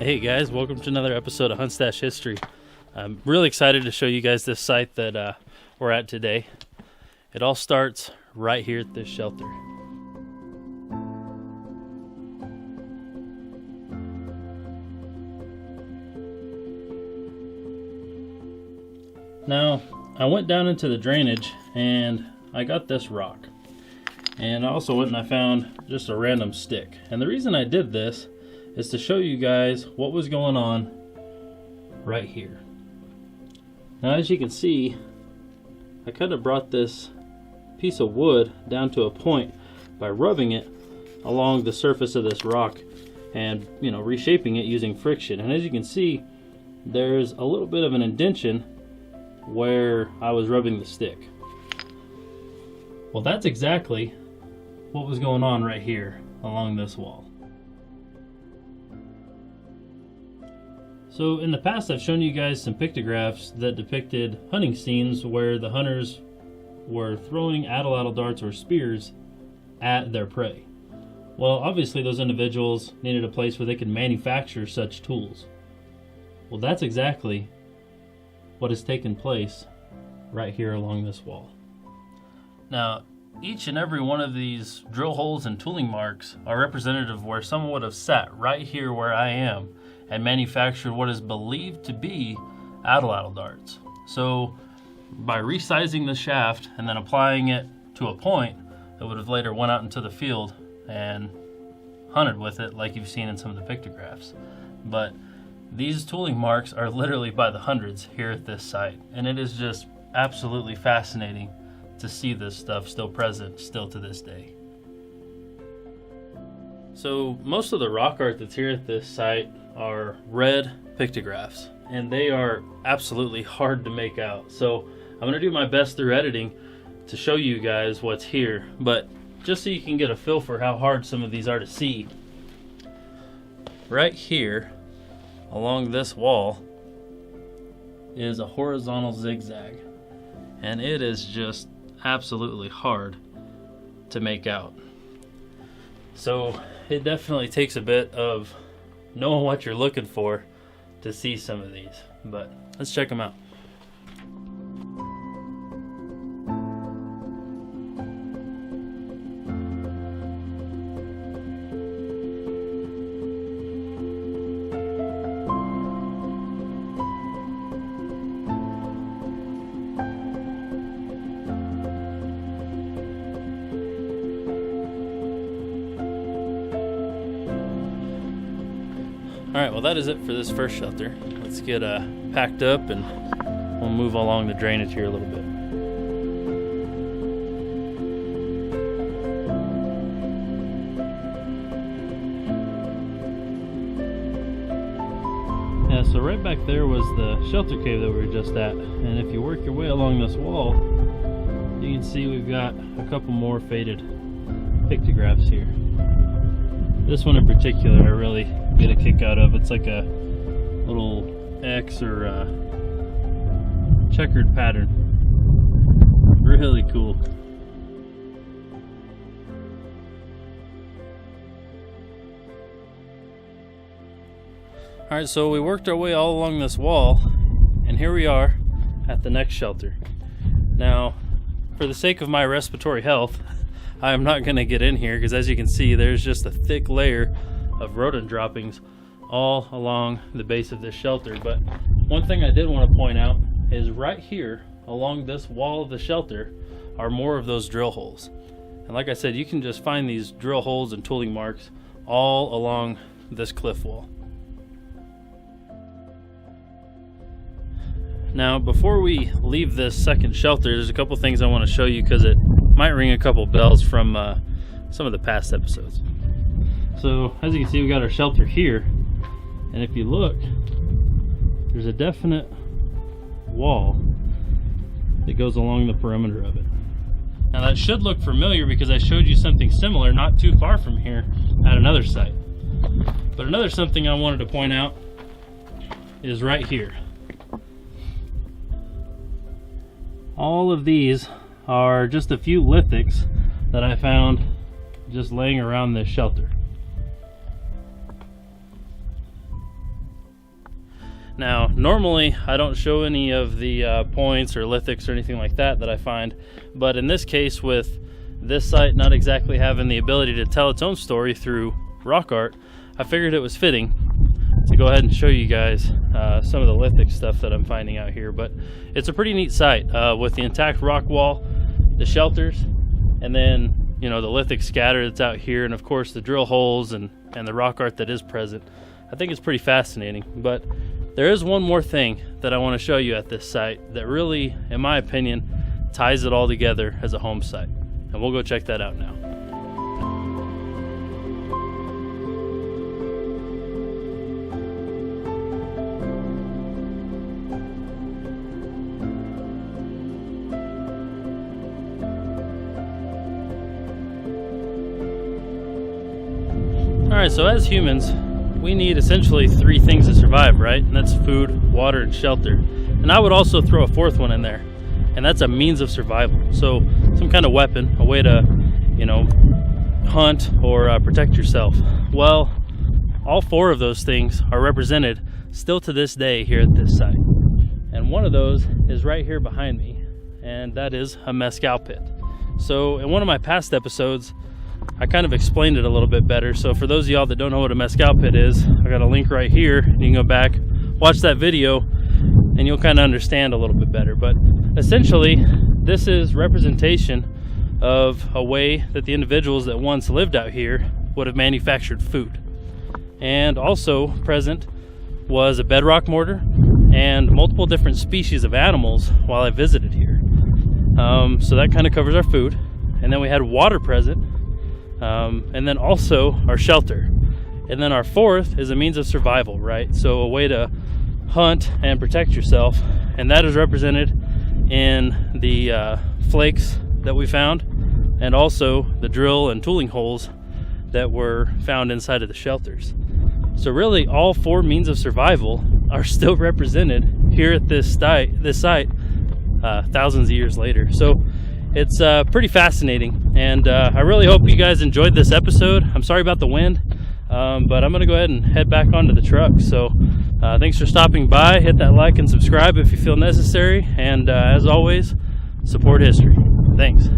Hey guys, welcome to another episode of Huntstache History. I'm really excited to show you guys this site that we're at today. It all starts right here at this shelter. Now, I went down into the drainage and I got this rock. And I also went and I found just a random stick. And the reason I did this is to show you guys what was going on right here. Now, as you can see, I kind of brought this piece of wood down to a point by rubbing it along the surface of this rock and, reshaping it using friction. And as you can see, there's a little bit of an indentation where I was rubbing the stick. Well, that's exactly what was going on right here along this wall. So in the past, I've shown you guys some pictographs that depicted hunting scenes where the hunters were throwing atlatl darts or spears at their prey. Well, obviously those individuals needed a place where they could manufacture such tools. Well, that's exactly what has taken place right here along this wall. Now, each and every one of these drill holes and tooling marks are representative of where someone would have sat right here where I am and manufactured what is believed to be atlatl darts. So by resizing the shaft and then applying it to a point, that would have later went out into the field and hunted with it like you've seen in some of the pictographs. But these tooling marks are literally by the hundreds here at this site, and it is just absolutely fascinating to see this stuff still present still to this day. So most of the rock art that's here at this site are red pictographs, and they are absolutely hard to make out. So I'm going to do my best through editing to show you guys what's here, but just so you can get a feel for how hard some of these are to see, right here along this wall is a horizontal zigzag, and it is just absolutely hard to make out. So it definitely takes a bit of knowing what you're looking for to see some of these, but let's check them out. Alright, well that is it for this first shelter. Let's get packed up and we'll move along the drainage here a little bit. Yeah, so right back there was the shelter cave that we were just at. And if you work your way along this wall, you can see we've got a couple more faded pictographs here. This one in particular I really get a kick out of. It's like a little X or a checkered pattern. Really cool. Alright, so we worked our way all along this wall, and here we are at the next shelter. Now, for the sake of my respiratory health, I am not going to get in here because, as you can see, there's just a thick layer of rodent droppings all along the base of this shelter. But one thing I did want to point out is right here along this wall of the shelter are more of those drill holes. And like I said, you can just find these drill holes and tooling marks all along this cliff wall. Now, before we leave this second shelter, there's a couple things I want to show you because it might ring a couple bells from some of the past episodes. So as you can see, we got our shelter here, and if you look, there's a definite wall that goes along the perimeter of it. Now that should look familiar because I showed you something similar not too far from here at another site. But another something I wanted to point out is right here. All of these are just a few lithics that I found just laying around this shelter. Now, normally I don't show any of the points or lithics or anything like that I find, but in this case, with this site not exactly having the ability to tell its own story through rock art, I figured it was fitting to go ahead and show you guys some of the lithic stuff that I'm finding out here. But it's a pretty neat site with the intact rock wall, the shelters, and then, you know, the lithic scatter that's out here, and of course the drill holes and the rock art that is present. I think it's pretty fascinating. But there is one more thing that I want to show you at this site that really, in my opinion, ties it all together as a home site, and we'll go check that out now. Alright, so as humans, we need essentially three things to survive, right? And that's food, water, and shelter. And I would also throw a fourth one in there, and that's a means of survival. So some kind of weapon, a way to, you know, hunt or protect yourself. Well, all four of those things are represented still to this day here at this site. And one of those is right here behind me, and that is a Mescal pit. So in one of my past episodes, I kind of explained it a little bit better. So for those of y'all that don't know what a Mescal pit is, I got a link right here. You can go back, watch that video, and you'll kind of understand a little bit better. But essentially, this is representation of a way that the individuals that once lived out here would have manufactured food. And also present was a bedrock mortar and multiple different species of animals while I visited here. So that kind of covers our food. And then we had water present. And then also our shelter. And then our fourth is a means of survival, right? So a way to hunt and protect yourself. And that is represented in the flakes that we found, and also the drill and tooling holes that were found inside of the shelters. So really all four means of survival are still represented here at this site thousands of years later. So it's pretty fascinating, and I really hope you guys enjoyed this episode. I'm sorry about the wind, but I'm going to go ahead and head back onto the truck. So thanks for stopping by. Hit that like and subscribe if you feel necessary, and as always, support history. Thanks.